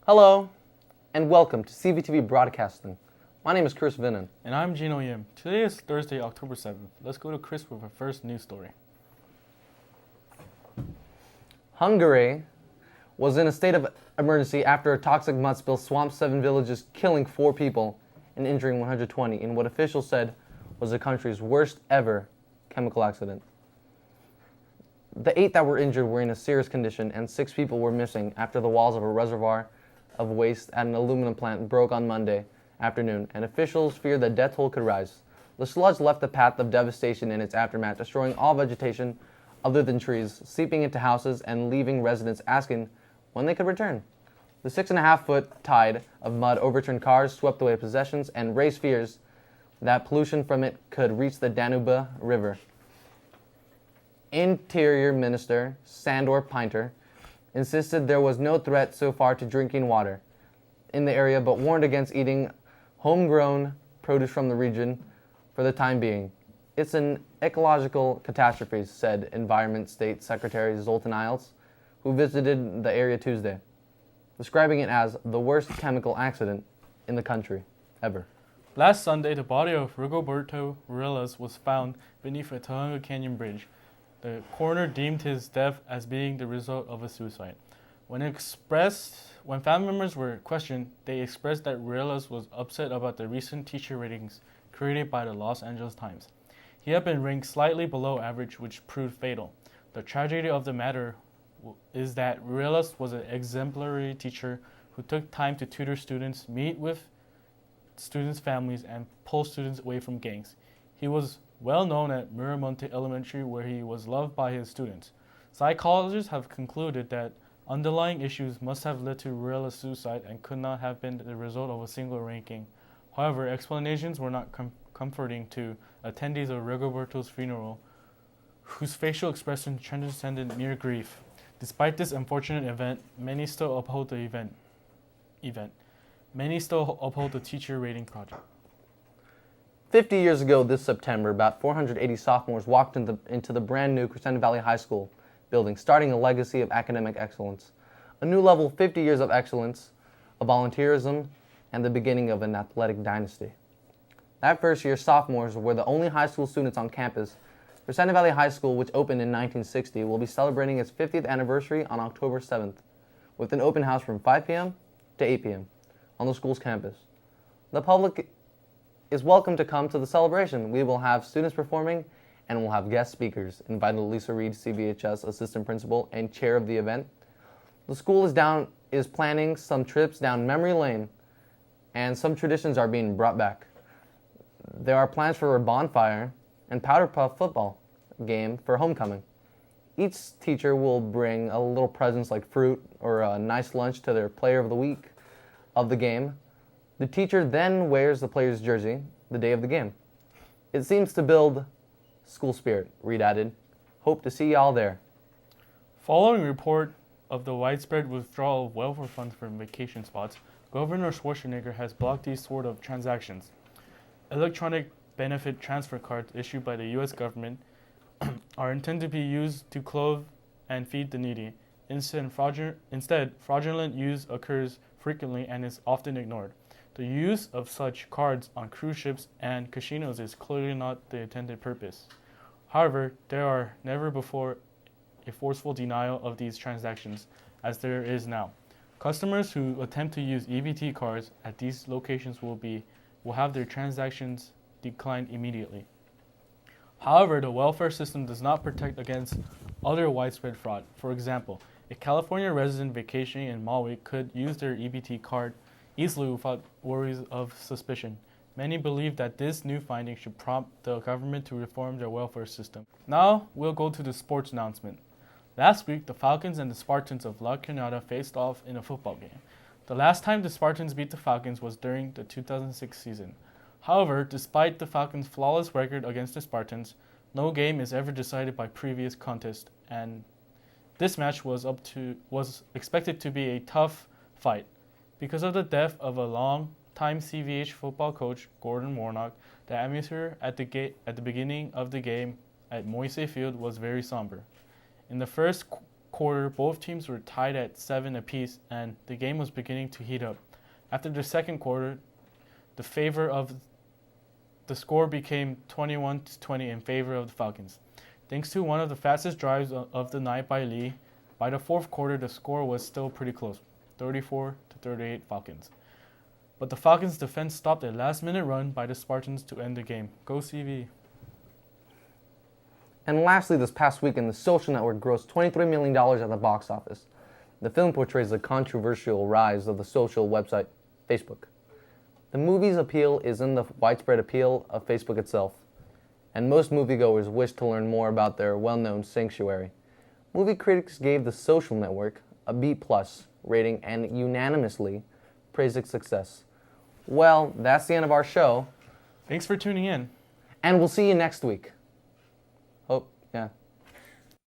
Hello, and welcome to Cvtv Broadcasting. My name is Vinan. And I'm Gino. Today is Thursday, October 7th. Let's go to Chris with our first news story. Hungary was in a state of emergency after a toxic mud spill swamped 7 villages, killing 4 people and injuring 120 in what officials said was the country's worst ever chemical accident. The 8 that were injured were in a serious condition, and 6 people were missing after the walls of a reservoir of waste at an aluminum plant broke on Monday afternoon, and officials feared the death toll could rise. The sludge left a path of devastation in its aftermath, destroying all vegetation other than trees, seeping into houses, and leaving residents asking when they could return. The 6.5-foot tide of mud overturned cars, swept away possessions, and raised fears that pollution from it could reach the Danube River. Interior Minister Sandor Pinter insisted there was no threat so far to drinking water in the area, but warned against eating homegrown produce from the region for the time being. It's an ecological catastrophe, said Environment State Secretary Zoltan Isles, who visited the area Tuesday, describing it as the worst chemical accident in the country ever. Last Sunday, the body of Rigoberto Urelas was found beneath a Tujunga Canyon bridge. The coroner deemed his death as being the result of a suicide. When family members were questioned, they expressed that Urelas was upset about the recent teacher ratings created by the Los Angeles Times. He had been ranked slightly below average, which proved fatal. The tragedy of the matter is that Urelas was an exemplary teacher who took time to tutor students, meet with students' families, and pull students away from gangs. He was well known at Miramonte Elementary, where he was loved by his students. Psychologists have concluded that underlying issues must have led to Urelas' suicide and could not have been the result of a single ranking. However, explanations were not comforting to attendees of Rigoberto's funeral, whose facial expression transcended mere grief. Despite this unfortunate event, many still uphold the teacher rating project. 50 years ago this September, about 480 sophomores walked into the brand new Crescent Valley High School building, starting a legacy of academic excellence. A new level, 50 years of excellence, of volunteerism, and the beginning of an athletic dynasty. That first year, sophomores were the only high school students on campus. Crescent Valley High School, which opened in 1960, will be celebrating its 50th anniversary on October 7th, with an open house from 5 p.m. to 8 p.m. on the school's campus. The public is welcome to come to the celebration. We will have students performing, and we'll have guest speakers, invited Lisa Reed, CBHS assistant principal and chair of the event. The school is planning some trips down memory lane, and some traditions are being brought back. There are plans for a bonfire and powder puff football game for homecoming. Each teacher will bring a little presents like fruit or a nice lunch to their player of the week of the game. The teacher then wears the player's jersey the day of the game. It seems to build school spirit, Reed added. Hope to see y'all there. Following a report of the widespread withdrawal of welfare funds from vacation spots, Governor Schwarzenegger has blocked these sort of transactions. Electronic benefit transfer cards issued by the U.S. government are intended to be used to clothe and feed the needy. Instead, fraudulent use occurs frequently and is often ignored. The use of such cards on cruise ships and casinos is clearly not the intended purpose. However, there are never before a forceful denial of these transactions, as there is now. Customers who attempt to use EBT cards at these locations will have their transactions declined immediately. However, the welfare system does not protect against other widespread fraud. For example, a California resident vacationing in Maui could use their EBT card easily without worries of suspicion. Many believe that this new finding should prompt the government to reform their welfare system. Now, we'll go to the sports announcement. Last week, the Falcons and the Spartans of La Cañada faced off in a football game. The last time the Spartans beat the Falcons was during the 2006 season. However, despite the Falcons' flawless record against the Spartans, no game is ever decided by previous contest, and this match was expected to be a tough fight. Because of the death of a long-time CVH football coach, Gordon Warnock, the atmosphere at the beginning of the game at Moise Field was very somber. In the first quarter, both teams were tied at 7 apiece, and the game was beginning to heat up. After the second quarter, the score became 21-20 in favor of the Falcons. Thanks to one of the fastest drives of the night by Lee, by the fourth quarter, the score was still pretty close, 34-38 Falcons. But the Falcons' defense stopped a last-minute run by the Spartans to end the game. Go CV. And lastly, this past weekend, The Social Network grossed $23 million at the box office. The film portrays the controversial rise of the social website Facebook. The movie's appeal is in the widespread appeal of Facebook itself, and most moviegoers wish to learn more about their well-known sanctuary. Movie critics gave The Social Network a B+ rating and unanimously praised its success. Well, that's the end of our show. Thanks for tuning in. And we'll see you next week. Yeah.